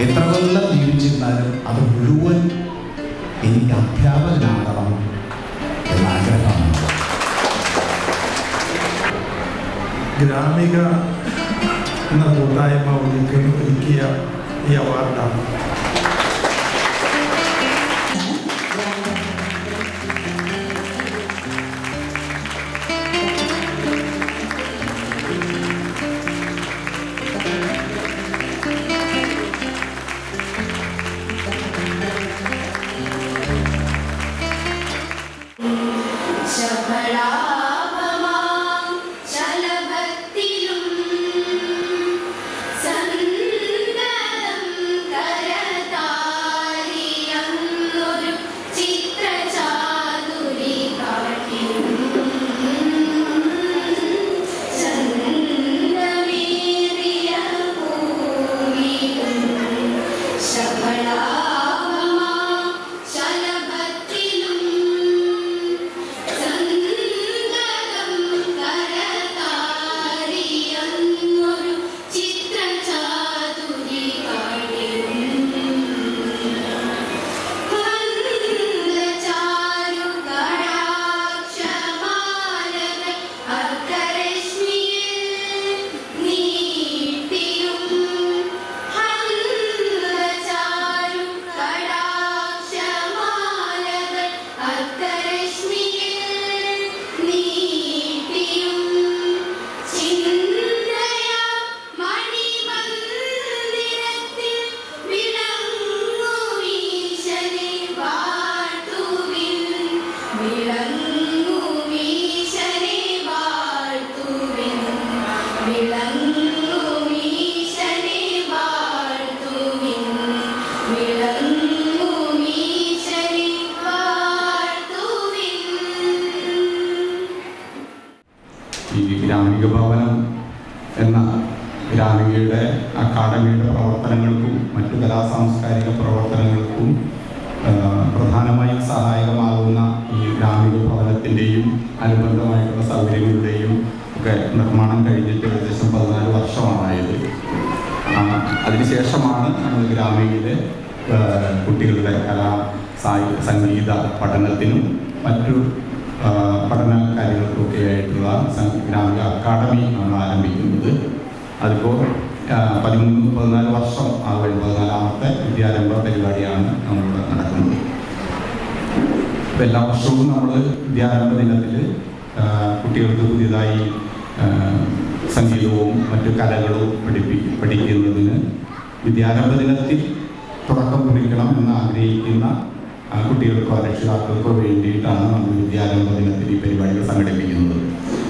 എത്ര കൊല്ലം ജീവിച്ചിരുന്നാലും അത് മുഴുവൻ എനിക്ക് അധ്യാപകനാകണം എന്ന ആഗ്രഹമാണ്. ഗ്രാമിക എന്ന കൂട്ടായ്മ ഒരുക്കിയ ഈ അവാർഡാണ്. ഈ ഗ്രാമിക ഭവനം എന്ന ഗ്രാമികയുടെ അക്കാദമിയുടെ പ്രവർത്തനങ്ങൾക്കും മറ്റു കലാസാംസ്കാരിക പ്രവർത്തനങ്ങൾക്കും പ്രധാനമായും സഹായകമാകുന്ന ഈ ഗ്രാമിക ഭവനത്തിൻ്റെയും അനുബന്ധമായിട്ടുള്ള സൗകര്യങ്ങളുടെയും ഒക്കെ നിർമ്മാണം കഴിഞ്ഞിട്ട് ഏകദേശം 14 വർഷമാണായത്. അതിനുശേഷമാണ് നമ്മൾ ഗ്രാമികയിലെ കുട്ടികളുടെ സംഗീത പഠനത്തിനും മറ്റു പഠന കാര്യങ്ങൾക്കൊക്കെ ആയിട്ടുള്ള ഗ്രാമിക അക്കാദമി നമ്മൾ ആരംഭിക്കുന്നത്. അതിപ്പോൾ 14 വർഷം ആകും. 14ാമത്തെ വിദ്യാരംഭ പരിപാടിയാണ് നമ്മൾ നടക്കുന്നത്. ഇപ്പോൾ എല്ലാ വർഷവും നമ്മൾ വിദ്യാരംഭ ദിനത്തിൽ കുട്ടികൾക്ക് പുതിയതായി സംഗീതവും മറ്റു കലകളും പഠിക്കുന്നതിന് വിദ്യാരംഭ ദിനത്തിൽ തുടക്കം കുറിക്കണം എന്ന് ആഗ്രഹിക്കുന്ന കുട്ടികൾക്കോ രക്ഷിതാക്കൾക്കോ വേണ്ടിയിട്ടാണ് നമ്മൾ വിദ്യാരംഭ ദിനത്തിൽ ഈ പരിപാടികൾ സംഘടിപ്പിക്കുന്നത്.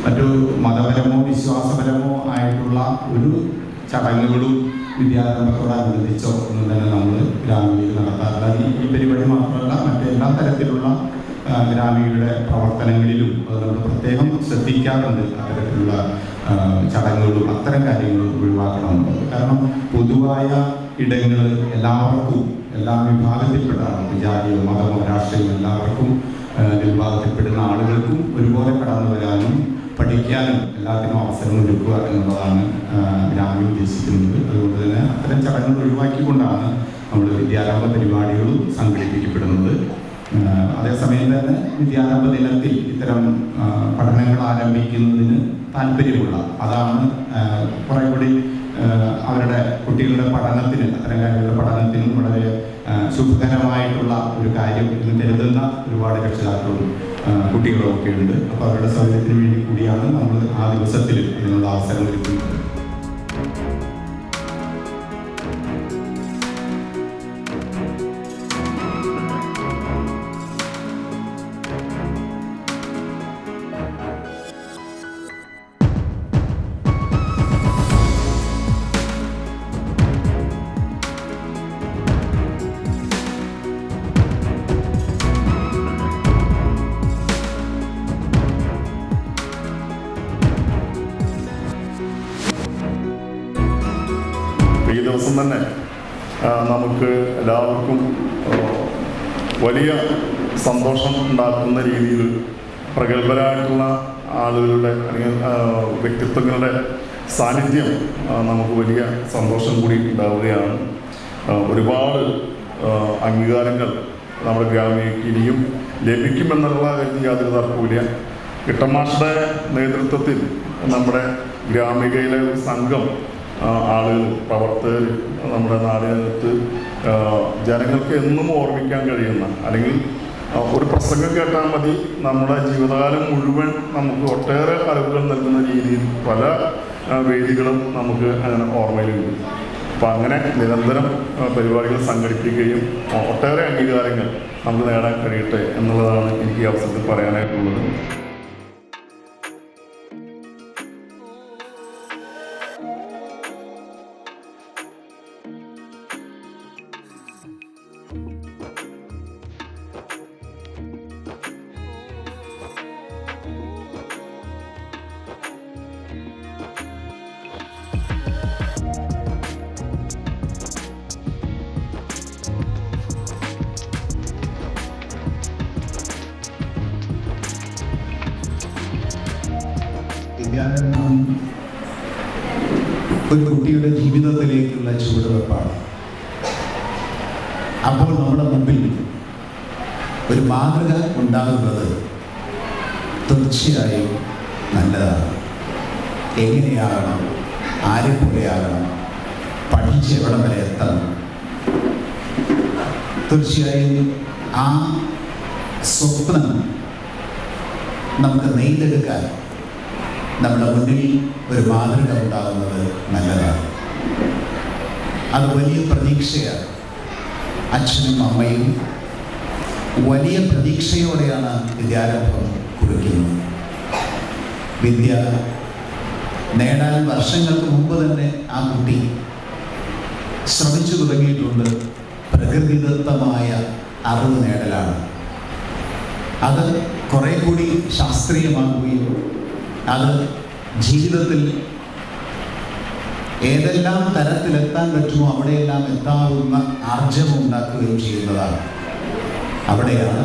മറ്റു മതപരമോ വിശ്വാസപരമോ ആയിട്ടുള്ള ഒരു ചടങ്ങുകളും വിദ്യാരംഭത്തോടനുബന്ധിച്ചോ ഒന്നും തന്നെ നമ്മൾ ഗ്രാമികയിൽ നടത്താറില്ല. ഈ പരിപാടി മാത്രമല്ല, മറ്റെല്ലാ തരത്തിലുള്ള ഗ്രാമികയുടെ പ്രവർത്തനങ്ങളിലും അത് നമ്മൾ പ്രത്യേകം ശ്രദ്ധിക്കാറുണ്ട്. അത്തരത്തിലുള്ള ചടങ്ങുകളും അത്തരം കാര്യങ്ങളും ഒഴിവാക്കണമെന്നുള്ളത്. കാരണം പൊതുവായ ഇടങ്ങൾ എല്ലാവർക്കും, എല്ലാ വിഭാഗത്തിൽപ്പെട്ട ആളുകൾക്കും, ജാതിയോ മതമോ രാഷ്ട്രീയമോ എല്ലാവർക്കും വിഭാഗത്തിൽപ്പെടുന്ന ആളുകൾക്കും ഒരുപോലെ കടന്നു വരാനും പഠിക്കാനും എല്ലാത്തിനും അവസരം ഒരുക്കുക എന്നുള്ളതാണ് ഗ്രാമീൺ ഉദ്ദേശിക്കുന്നത്. അതുകൊണ്ട് തന്നെ അത്തരം ചടങ്ങുകൾ ഒഴിവാക്കിക്കൊണ്ടാണ് നമ്മൾ വിദ്യാരംഭ പരിപാടികളും സംഘടിപ്പിക്കപ്പെടുന്നത്. അതേസമയം തന്നെ വിദ്യാരംഭ ദിനത്തിൽ ഇത്തരം പഠനങ്ങൾ ആരംഭിക്കുന്നതിന് താല്പര്യമുള്ള, അതാണ് കുറേ കൂടി അവരുടെ കുട്ടികളുടെ പഠനത്തിന്, അത്തരം കാര്യങ്ങളുടെ പഠനത്തിനും വളരെ ശുഭകരമായിട്ടുള്ള ഒരു കാര്യം എന്ന് കരുതുന്ന ഒരുപാട് രക്ഷിതാക്കളും കുട്ടികളും ഒക്കെ ഉണ്ട്. അപ്പോൾ അവരുടെ സൗകര്യത്തിന് വേണ്ടി കൂടിയാണ് നമ്മൾ ആ ദിവസത്തിൽ ഇതിനുള്ള അവസരം ഒരുക്കുന്നത്. ഈ ദിവസം തന്നെ നമുക്ക് എല്ലാവർക്കും വലിയ സന്തോഷം ഉണ്ടാക്കുന്ന രീതിയിൽ പ്രഗത്ഭരായിട്ടുള്ള ആളുകളുടെ അല്ലെങ്കിൽ വ്യക്തിത്വങ്ങളുടെ സാന്നിധ്യം നമുക്ക് വലിയ സന്തോഷം കൂടി ഉണ്ടാവുകയാണ്. ഒരുപാട് അംഗീകാരങ്ങൾ നമ്മുടെ ഗ്രാമീണക്ക് ഇനിയും ലഭിക്കുമെന്നുള്ള കാര്യത്തിൽ യാതൊരു തർക്കവുമില്ല. കിട്ടമാഷയുടെ നേതൃത്വത്തിൽ നമ്മുടെ ഗ്രാമികയിലെ ഒരു സംഘം ആളുകൾ, പ്രവർത്തകർ നമ്മുടെ നാടിനകത്ത് ജനങ്ങൾക്ക് എന്നും ഓർമ്മിക്കാൻ കഴിയുന്ന, അല്ലെങ്കിൽ ഒരു പ്രസംഗം കേട്ടാൽ മതി നമ്മുടെ ജീവിതകാലം മുഴുവൻ നമുക്ക് ഒട്ടേറെ അറിവുകൾ നൽകുന്ന രീതിയിൽ പല വേദികളും നമുക്ക് അങ്ങനെ ഓർമ്മയിലുണ്ട്. അപ്പോൾ അങ്ങനെ നിരന്തരം പരിപാടികൾ സംഘടിപ്പിക്കുകയും ഒട്ടേറെ അംഗീകാരങ്ങൾ നമുക്ക് നേടാൻ കഴിയട്ടെ എന്നുള്ളതാണ് എനിക്ക് ഈ അവസരത്തിൽ പറയാനായിട്ടുള്ളത്. വിദ്യാരംഭം ഒരു കുട്ടിയുടെ ജീവിതത്തിലേക്കുള്ള ചുവടുവെപ്പാണ്. അപ്പോൾ നമ്മുടെ മുമ്പിൽ ഒരു മാതൃക ഉണ്ടാകുന്നത് തീർച്ചയായും നല്ലതാണ്. എങ്ങനെയാകണം, ആരെപ്പോലെയാകണം, പഠിച്ച് എവിടെ വരെ എത്തണം, തീർച്ചയായും ആ സ്വപ്നം നമുക്ക് നെയ്തെടുക്കാൻ നമ്മുടെ മുന്നിൽ ഒരു മാതൃക ഉണ്ടാകുന്നത് നല്ലതാണ്. അത് വലിയ പ്രതീക്ഷയാണ്. അച്ഛനും അമ്മയും വലിയ പ്രതീക്ഷയോടെയാണ് വിദ്യാരംഭം കുറിക്കുന്നത്. വിദ്യ നേടാൻ വർഷങ്ങൾക്ക് മുമ്പ് തന്നെ ആ കുട്ടി ശ്രമിച്ചു തുടങ്ങിയിട്ടുണ്ട്. പ്രകൃതിദത്തമായ അറിവ് നേടലാണ്. അത് കുറെ കൂടി ശാസ്ത്രീയമാകുകയും അത് ജീവിതത്തിൽ ഏതെല്ലാം തരത്തിലെത്താൻ പറ്റുമോ അവിടെയെല്ലാം എത്താവുന്ന ആർജവം ഉണ്ടാക്കുകയും ചെയ്യുന്നതാണ്. അവിടെയാണ്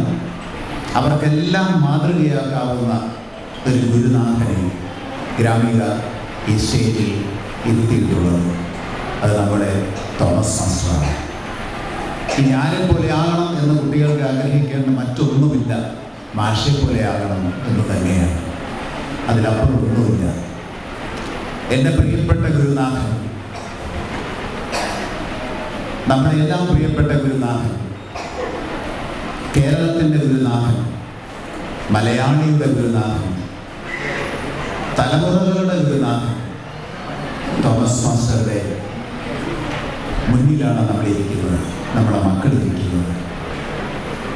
അവർക്കെല്ലാം മാതൃകയാക്കാവുന്ന ഒരു ഗുരുനാഥനെ ഗ്രാമിക ഈ സ്റ്റേറ്റിൽ ഇരുത്തിയിട്ടുള്ളത്. അത് നമ്മുടെ തോമസ് മാസ്റ്ററാണ്. ഇനി ആരെപ്പോലെ ആകണം എന്ന് കുട്ടികൾക്ക് ആഗ്രഹിക്കേണ്ട മറ്റൊന്നുമില്ല, മാഷെ പോലെ ആകണം എന്ന് തന്നെയാണ്. അതിലപ്പുറം ഒന്നുമില്ല. എൻ്റെ പ്രിയപ്പെട്ട ഗുരുനാഥൻ, നമ്മുടെ എല്ലാം പ്രിയപ്പെട്ട ഗുരുനാഥൻ, കേരളത്തിൻ്റെ ഗുരുനാഥൻ, മലയാളിയുടെ ഗുരുനാഥൻ, തലമുറകളുടെ ഗുരുനാഥൻ തോമസ് മാസ്റ്ററുടെ മുന്നിലാണ് നമ്മളിരിക്കുന്നത്, നമ്മുടെ മക്കളിരിക്കുന്നത്.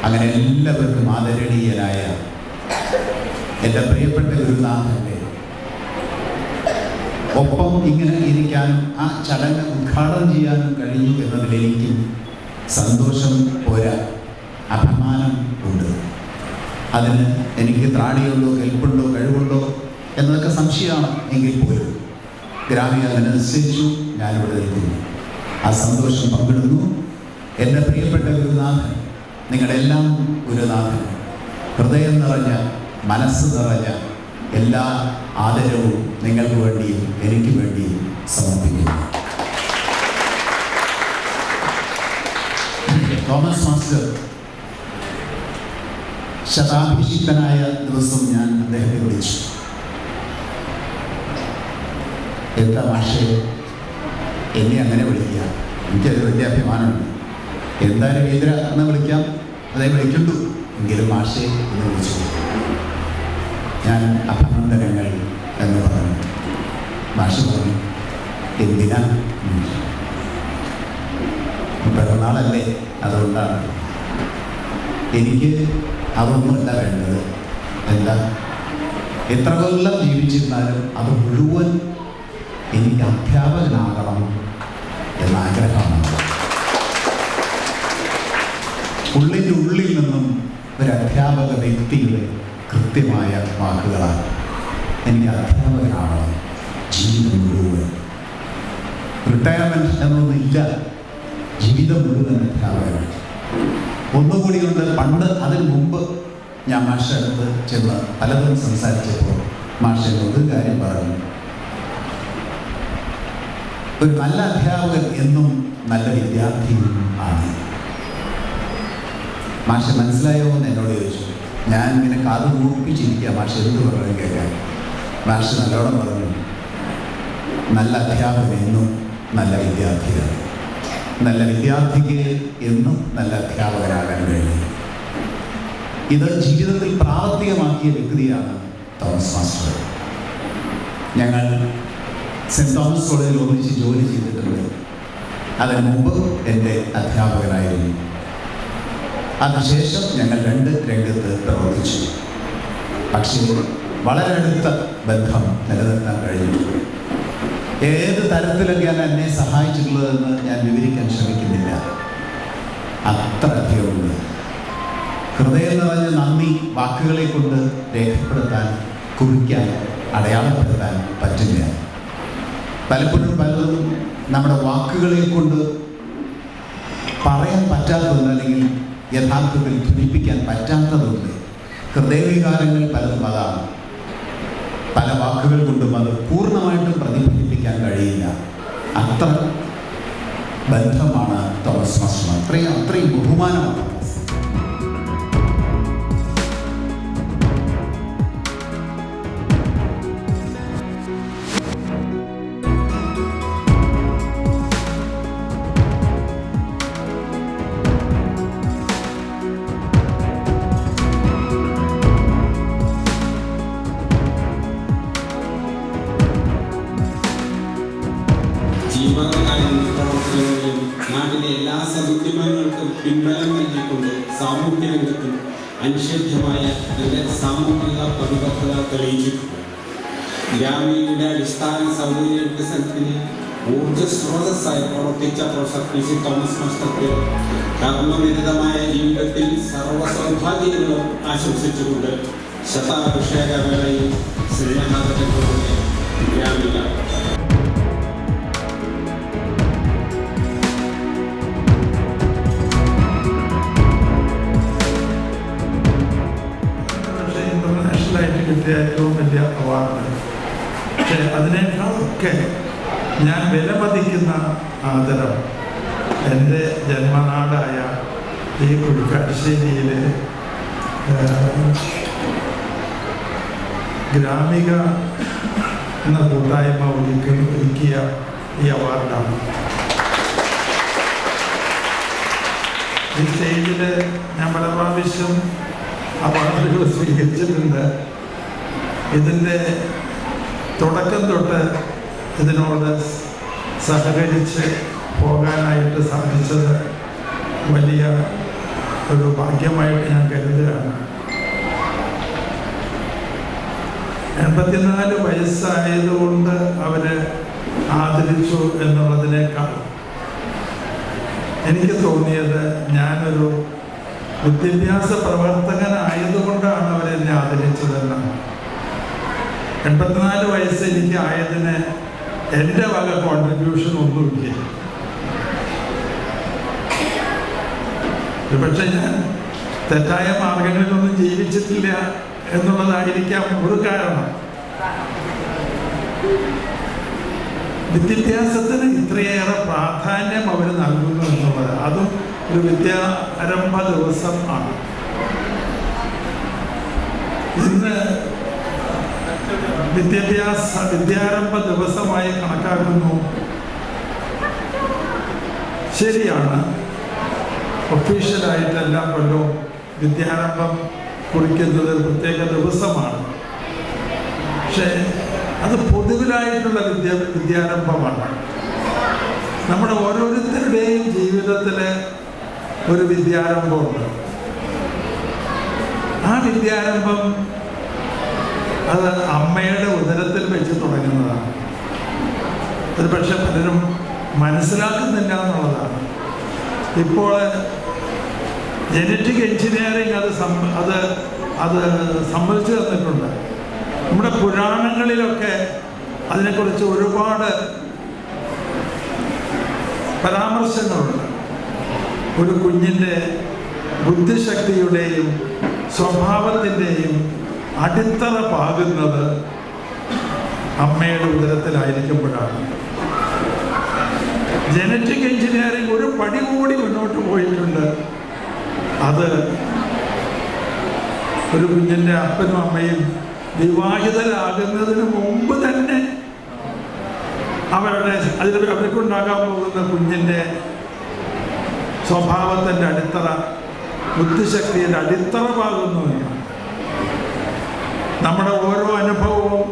അങ്ങനെ എല്ലാവർക്കും ആദരണീയനായ എൻ്റെ പ്രിയപ്പെട്ട ഗുരുനാഥൻ്റെ ഒപ്പം ഇങ്ങനെ ഇരിക്കാനും ആ ചടങ്ങ് ഉദ്ഘാടനം ചെയ്യാനും കഴിഞ്ഞു എന്നതിൽ എനിക്കും സന്തോഷം പോരാ, അഭിമാനം ഉണ്ട്. അതിന് എനിക്ക് ത്രാണിയുണ്ടോ, കെൽപ്പുണ്ടോ, കഴിവുണ്ടോ എന്നതൊക്കെ സംശയമാണ്. എങ്കിൽ പോലും ഗ്രാമിക അതിനനുസരിച്ചു ഞാനിവിടെ നിൽക്കുന്നു. ആ സന്തോഷം പങ്കിടുന്നു. എൻ്റെ പ്രിയപ്പെട്ട ഗുരുനാഥൻ, നിങ്ങളെല്ലാം ഗുരുനാഥൻ, ഹൃദയം നിറഞ്ഞ, മനസ്സ് നിറഞ്ഞ എല്ലാ ആദരവും നിങ്ങൾക്ക് വേണ്ടിയും എനിക്ക് വേണ്ടിയും സമർപ്പിക്കുന്നു. തോമസ് മാസ്റ്റർ ശതാഭിഷിക്തനായ ദിവസം ഞാൻ അദ്ദേഹത്തെ വിളിച്ചു. എന്താ മാഷേ എന്നെ അങ്ങനെ വിളിക്കുക? എനിക്കത് വലിയ അഭിമാനമുണ്ട്. എന്തായാലും കേന്ദ്ര എന്ന് വിളിക്കാം, അതേ വിളിക്കുള്ളൂ. എങ്കിലും മാഷേ എന്ന് വിളിച്ചു. ഞാൻ അഭിനന്ദനങ്ങൾ എന്ന് പറഞ്ഞു. മാഷ് പറഞ്ഞു, എന്തിനാ? പിറന്നാളല്ലേ, അതുകൊണ്ടാണ്. എനിക്ക് അതൊന്നുമല്ല വേണ്ടത്. എന്താ, എത്ര കൊല്ലം ജീവിച്ചിരുന്നാലും അത് മുഴുവൻ എനിക്ക് അധ്യാപകനാകണം എന്ന ആഗ്രഹമാണ്. ഉള്ളിൻ്റെ ഉള്ളിൽ നിന്നും ഒരു അധ്യാപക വ്യക്തിയുടെ കൃത്യമായ വാക്കുകളാണ്. എനിക്ക് അധ്യാപകനാവണം ജീവിതം മുഴുവൻ. റിട്ടയർമെൻറ്റ് എന്നൊന്നുമില്ല, ജീവിതം മുഴുവൻ അധ്യാപകനാണ്. ഒന്നുകൂടി ഉണ്ട്. പണ്ട് അതിന് മുമ്പ് ഞാൻ മാഷെ അടുത്ത് ചെന്ന് പലതും സംസാരിച്ചപ്പോൾ മാഷെ ഒരു കാര്യം പറഞ്ഞു. ഒരു നല്ല അധ്യാപകൻ എന്നും നല്ല വിദ്യാർത്ഥിയും ആണ്. മാഷെ മനസ്സിലായോ എന്ന് എന്നോട് ചോദിച്ചു. ഞാൻ ഇങ്ങനെ കാത് കൂർപ്പിച്ചിരിക്കുക മാഷ് എന്ത് പറഞ്ഞു കേൾക്കാൻ. മാഷ് നല്ലോണം പറഞ്ഞു, നല്ല അധ്യാപകൻ എന്നും നല്ല വിദ്യാർത്ഥിയാണ്, നല്ല വിദ്യാർത്ഥിക്ക് എന്നും നല്ല അധ്യാപകനാകാൻ കഴിയും. ഇത് ജീവിതത്തിൽ പ്രാവർത്തികമാക്കിയ വ്യക്തിയാണ് തോമസ് മാസ്റ്റർ. ഞങ്ങൾ സെൻറ്റ് തോമസ് കോളേജിൽ ഒന്നിച്ച് ജോലി ചെയ്തിട്ടുണ്ട്. അതിന് മുമ്പ് എൻ്റെ അധ്യാപകനായിരുന്നു. അതിനുശേഷം ഞങ്ങൾ 2 രംഗത്ത് പ്രവർത്തിച്ചു. പക്ഷേ വളരെ അടുത്ത ബന്ധം നിലനിർത്താൻ കഴിഞ്ഞിട്ടുണ്ട്. ഏത് തരത്തിലൊക്കെയാണ് എന്നെ സഹായിച്ചിട്ടുള്ളതെന്ന് ഞാൻ വിവരിക്കാൻ ശ്രമിക്കുന്നില്ല. അത്രയധികമുണ്ട്. ഹൃദയം നിറഞ്ഞ നന്ദി വാക്കുകളെ കൊണ്ട് രേഖപ്പെടുത്താൻ, കുറിക്കാൻ, അടയാളപ്പെടുത്താൻ പറ്റില്ല. പലപ്പോഴും പലതും നമ്മുടെ വാക്കുകളെ കൊണ്ട് പറയാൻ പറ്റാത്തതുണ്ട്, അല്ലെങ്കിൽ യഥാർത്ഥത്തിൽ ധ്വനിപ്പിക്കാൻ പറ്റാത്തതുണ്ട്. ഹൃദയവികാരങ്ങൾ പലതും അതാണ്. പല വാക്കുകൾ കൊണ്ടും അത് പൂർണ്ണമായിട്ടും പ്രതിഫലിപ്പിക്കാൻ കഴിയില്ല. അത്ര ബന്ധമാണ് തോമസ് മാസ്റ്റർ. അത്രയും ബഹുമാനമാണ്. പ്രവർത്തനങ്ങളിലും നാട്ടിലെ എല്ലാ സമുദ്യമങ്ങൾക്കും പിൻബലം നൽകിക്കൊണ്ട് സാമൂഹ്യ രംഗത്തും അനിഷേധ്യമായ തന്റെ സാമൂഹിക പ്രതിബദ്ധത തെളിയിച്ചിട്ടുണ്ട്. ഗ്രാമീണയുടെ അടിസ്ഥാന സൗകര്യ വികസനത്തിന് ഊർജ സ്രോതസ്സായി പ്രവർത്തിച്ച പ്രൊഫസർ പി സി തോമസ് മാസ്റ്റർക്ക് കർമ്മനിരതമായ ജീവിതത്തിൽ സർവ്വസൗഭാഗ്യങ്ങളും ആശംസിച്ചുകൊണ്ട് ശതാഭിഷേക വേളയിൽ സ്നേഹാദരങ്ങളുടെ ഗ്രാമീണ കിട്ടിയ ഏറ്റവും വലിയ അവാർഡ്. പക്ഷേ അതിനേക്കാളൊക്കെ ഞാൻ വിലമതിക്കുന്ന ആദരം എൻ്റെ ജന്മനാടായ ഈ കുഴിക്കാട്ടുശ്ശേരിയിലെ ഗ്രാമിക എന്ന കൂട്ടായ്മ ഒരുക്കിയ ഈ അവാർഡാണ്. ഈ സ്റ്റേജിൽ ഞാൻ പല പ്രാവശ്യം അവാർഡുകൾ സ്വീകരിച്ചിട്ടുണ്ട്. ഇതിൻ്റെ തുടക്കം തൊട്ട് ഇതിനോട് സഹകരിച്ച് പോകാനായിട്ട് സാധിച്ചത് വലിയ ഒരു ഭാഗ്യമായിട്ട് ഞാൻ കരുതുകയാണ്. 84 വയസ്സായതുകൊണ്ട് അവരെ ആദരിച്ചു എന്നുള്ളതിനേക്കാൾ എനിക്ക് തോന്നിയത് ഞാനൊരു വിദ്യാഭ്യാസ പ്രവർത്തകനായതുകൊണ്ടാണ് അവരെന്നെ ആദരിച്ചതെന്നാണ്. 84 വയസ്സ് എനിക്ക് ആയതിന് എൻ്റെ വക കോൺട്രിബ്യൂഷൻ ഒന്നുമില്ല. പക്ഷെ ഞാൻ തെറ്റായ മാർഗങ്ങളിലൊന്നും ജീവിച്ചിട്ടില്ല എന്നുള്ളതായിരിക്കാം ഒരു കാരണം. വിദ്യാഭ്യാസത്തിന് ഇത്രയേറെ പ്രാധാന്യം അവർ നൽകുന്നു എന്നുള്ളത്, അതും ഒരു വിദ്യാരംഭ ദിവസം ആണ്. ഇന്ന് വിദ്യാരംഭ ദിവസമായി കണക്കാക്കുന്നു. ശരിയാണ്, ഒഫീഷ്യലായിട്ട് എല്ലാ കൊല്ലവും വിദ്യാരംഭം കുറിക്കുന്നത് ഒരു പ്രത്യേക ദിവസമാണ്. പക്ഷേ അത് പൊതുവിലായിട്ടുള്ള വിദ്യാരംഭമാണ്. നമ്മുടെ ഓരോരുത്തരുടെയും ജീവിതത്തിൽ ഒരു വിദ്യാരംഭമുണ്ട്. ആ വിദ്യാരംഭം അത് അമ്മയുടെ ഉദരത്തിൽ വെച്ച് തുടങ്ങുന്നതാണ്. അത് പക്ഷെ പലരും മനസ്സിലാക്കുന്നില്ല എന്നുള്ളതാണ്. ഇപ്പോൾ ജനറ്റിക് എഞ്ചിനീയറിംഗ് അത് സമ്മതിച്ചു തന്നിട്ടുണ്ട്. നമ്മുടെ പുരാണങ്ങളിലൊക്കെ അതിനെക്കുറിച്ച് ഒരുപാട് പരാമർശങ്ങളുണ്ട്. ഒരു കുഞ്ഞിൻ്റെ ബുദ്ധിശക്തിയുടെയും സ്വഭാവത്തിൻ്റെയും അടിത്തറ പാകുന്നത് അമ്മയുടെ ഉദരത്തിലായിരിക്കുമ്പോഴാണ്. ജനറ്റിക് എഞ്ചിനീയറിംഗ് പടി കൂടി മുന്നോട്ട് പോയിട്ടുണ്ട്. അത് ഒരു കുഞ്ഞിൻ്റെ അപ്പനും അമ്മയും വിവാഹിതരാകുന്നതിന് മുമ്പ് തന്നെ അവർക്കുണ്ടാകാൻ പോകുന്ന കുഞ്ഞിൻ്റെ സ്വഭാവത്തിൻ്റെ അടിത്തറ, ബുദ്ധിശക്തിയുടെ അടിത്തറ പാകുന്നു എന്നാണ്. നമ്മുടെ ഓരോ അനുഭവവും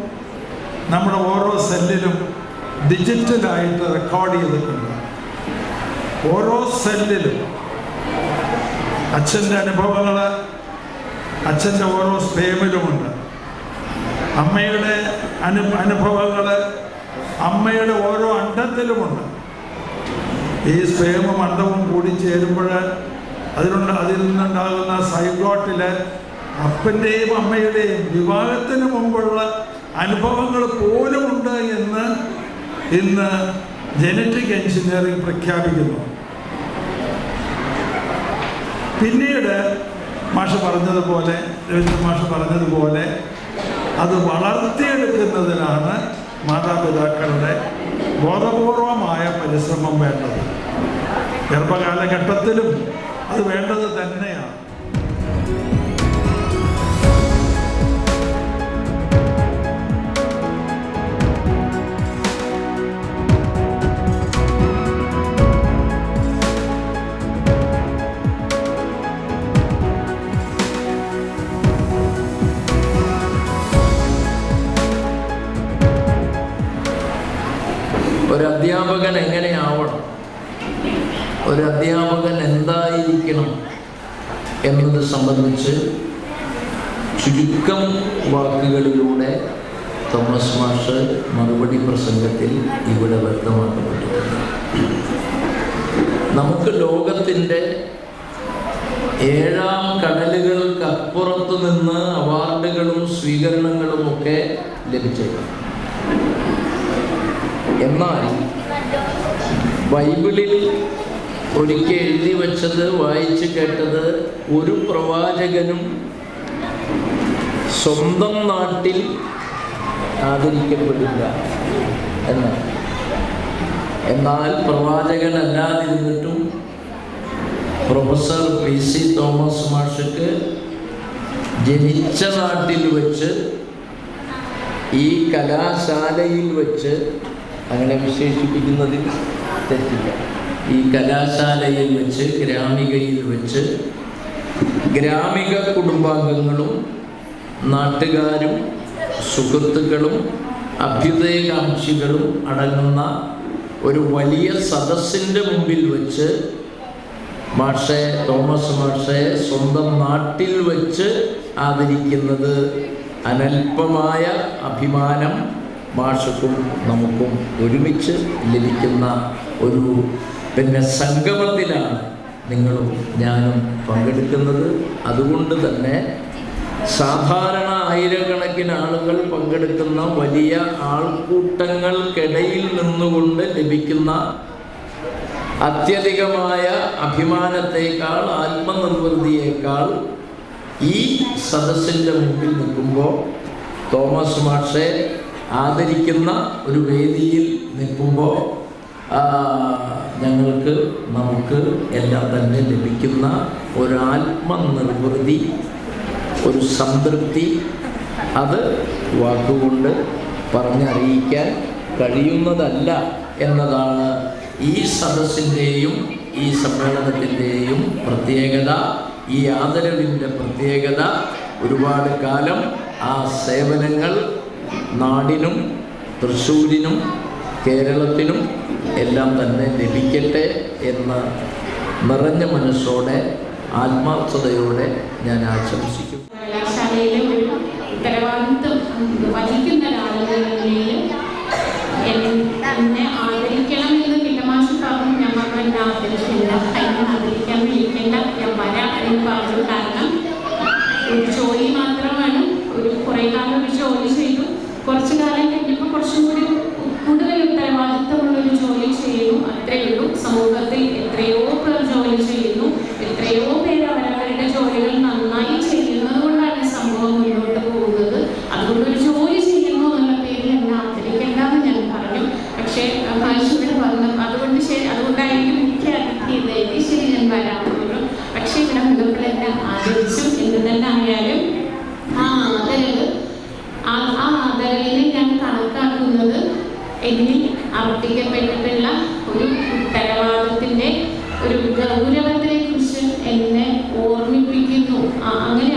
നമ്മുടെ ഓരോ സെല്ലിലും ഡിജിറ്റലായിട്ട് റെക്കോർഡ് ചെയ്തിട്ടുണ്ട്. ഓരോ സെല്ലിലും അച്ഛൻ്റെ അനുഭവങ്ങൾ അച്ഛൻ്റെ ഓരോ സ്പേമിലുമുണ്ട്. അമ്മയുടെ അനുഭവങ്ങൾ അമ്മയുടെ ഓരോ അണ്ടത്തിലുമുണ്ട്. ഈ സ്പേമും അണ്ടവും കൂടി ചേരുമ്പോൾ അതിൽ നിന്നുണ്ടാകുന്ന സൈഗോട്ടിൽ അപ്പൻ്റെയും അമ്മയുടെയും വിവാഹത്തിന് മുമ്പുള്ള അനുഭവങ്ങൾ പോലുമുണ്ട് എന്ന് ഇന്ന് ജനറ്റിക് എഞ്ചിനീയറിംഗ് പ്രഖ്യാപിക്കുന്നു. പിന്നീട് രവീന്ദ്രൻ മാഷ് പറഞ്ഞതുപോലെ അത് വളർത്തിയെടുക്കുന്നതിനാണ് മാതാപിതാക്കളുടെ ബോധപൂർവമായ പരിശ്രമം വേണ്ടത്. ഗർഭകാലഘട്ടത്തിലും അത് വേണ്ടത് തന്നെയാണ്. ഒരു അധ്യാപകൻ എങ്ങനെയാവണം, ഒരു അധ്യാപകൻ എന്തായിരിക്കണം എന്നത് സംബന്ധിച്ച് ചുരുക്കം വാക്കുകളിലൂടെ തോമസ് മാഷ് മറുപടി പ്രസംഗത്തിൽ ഇവിടെ വ്യക്തമാക്കപ്പെട്ടിട്ടുണ്ട്. നമുക്ക് ലോകത്തിൻ്റെ 7 കടലുകൾക്കപ്പുറത്തു നിന്ന് അവാർഡുകളും സ്വീകരണങ്ങളുമൊക്കെ ലഭിച്ചേക്കാം. എന്നാൽ ബൈബിളിൽ ഒരിക്കൽ എഴുതി വച്ചത്, വായിച്ച് കേട്ടത്, ഒരു പ്രവാചകനും സ്വന്തം നാട്ടിൽ ആദരിക്കപ്പെടില്ല എന്നാണ്. എന്നാൽ പ്രവാചകനല്ലാതിരുന്നിട്ടും പ്രൊഫസർ PC തോമസ് മാഷക്ക് ജനിച്ച നാട്ടിൽ വെച്ച്, ഈ കലാശാലയിൽ വെച്ച്, അങ്ങനെ വിശേഷിപ്പിക്കുന്നതിൽ തെറ്റില്ല, ഈ കലാശാലയിൽ വെച്ച്, ഗ്രാമികയിൽ വെച്ച് ഗ്രാമിക കുടുംബാംഗങ്ങളും നാട്ടുകാരും സുഹൃത്തുക്കളും അഭ്യുദയകാംക്ഷികളും അടങ്ങുന്ന ഒരു വലിയ സദസ്സിൻ്റെ മുമ്പിൽ വെച്ച് തോമസ് മാഷെ സ്വന്തം നാട്ടിൽ വെച്ച് ആദരിക്കുന്നത് അനൽപമായ അഭിമാനം മാഷക്കും നമുക്കും ഒരുമിച്ച് ലഭിക്കുന്ന ഒരു സംഗമത്തിലാണ് നിങ്ങളും ഞാനും പങ്കെടുക്കുന്നത്. അതുകൊണ്ട് തന്നെ സാധാരണ ആയിരക്കണക്കിന് ആളുകൾ പങ്കെടുക്കുന്ന വലിയ ആൾക്കൂട്ടങ്ങൾക്കിടയിൽ നിന്നുകൊണ്ട് ലഭിക്കുന്ന അത്യധികമായ അഭിമാനത്തേക്കാൾ, ആത്മനിർവൃതിയേക്കാൾ ഈ സദസ്സിൻ്റെ മുമ്പിൽ നിൽക്കുമ്പോൾ, തോമസ് മാഷെ ആദരിക്കുന്ന ഒരു വേദിയിൽ നിൽക്കുമ്പോൾ നമുക്ക് എല്ലാം തന്നെ ലഭിക്കുന്ന ഒരാത്മനിർവൃതി, ഒരു സംതൃപ്തി, അത് വാക്കുകൊണ്ട് പറഞ്ഞറിയിക്കാൻ കഴിയുന്നതല്ല എന്നതാണ് ഈ സദസ്സിൻ്റെയും ഈ സമ്മേളനത്തിൻ്റെയും പ്രത്യേകത. ഈ ആദരവിൻ്റെ പ്രത്യേകത ഒരുപാട് കാലം ആ സേവനങ്ങൾ നാടിനും തൃശ്ശൂരിനും കേരളത്തിനും എല്ലാം തന്നെ ലഭിക്കട്ടെ എന്ന് നിറഞ്ഞ മനസ്സോടെ ആത്മാർത്ഥതയോടെ ഞാൻ ആശംസിക്കുന്നു. കലാശാലയിലെ ഒരു ഉത്തരവാദിത്വം വഹിക്കുന്ന ഒരാളുകളിൽ എന്നെ ആദരിക്കണമെന്ന് കിട്ടമാഷ് പറഞ്ഞു. ഞാൻ പറഞ്ഞു എന്നെ ആദരിക്കില്ല, അതിനെ ആദരിക്കാൻ വിളിക്കേണ്ട, ഞാൻ വരാം എന്ന് പറഞ്ഞു. കാരണം ഒരു ജോലി മാത്രമാണ്, കുറേ കാലം ഒരു ജോലി ചെയ്തു. കുറച്ചു കാലം കഴിഞ്ഞപ്പോൾ കുറച്ചും കൂടി കൂടുതൽ ഉത്തരവാദിത്തമുള്ളൊരു ജോലി ചെയ്യുന്നു, അത്രയേ ഉള്ളൂ. സമൂഹത്തിൽ എത്രയോ പേർ ജോലി ചെയ്യുന്നു, എത്രയോ പേര് അവരവരുടെ ജോലികൾ നന്നായി ചെയ്യുന്നത് കൊണ്ടാണ് സമൂഹം മുന്നോട്ട് പോകുന്നത്. അതുകൊണ്ടൊരു ജോലി ചെയ്യുന്നു എന്നുള്ള പേരിൽ എന്നെ ആദരിക്കേണ്ടെന്ന് ഞാൻ പറഞ്ഞു. പക്ഷേ ഇവിടെ പറഞ്ഞു അതുകൊണ്ടായിരിക്കും മുഖ്യ അതിഥി പ്രസിഡന്റ് ആയാലും ആ ആദരവിനെ ഞാൻ കണക്കാക്കുന്നത് എന്നിൽ അർപ്പിക്കപ്പെട്ടിട്ടുള്ള ഒരു ഉത്തരവാദിത്തത്തിൻ്റെ ഒരു ഗൗരവത്തെ കുറിച്ച് എന്നെ ഓർമ്മിപ്പിക്കുന്നു. അങ്ങനെ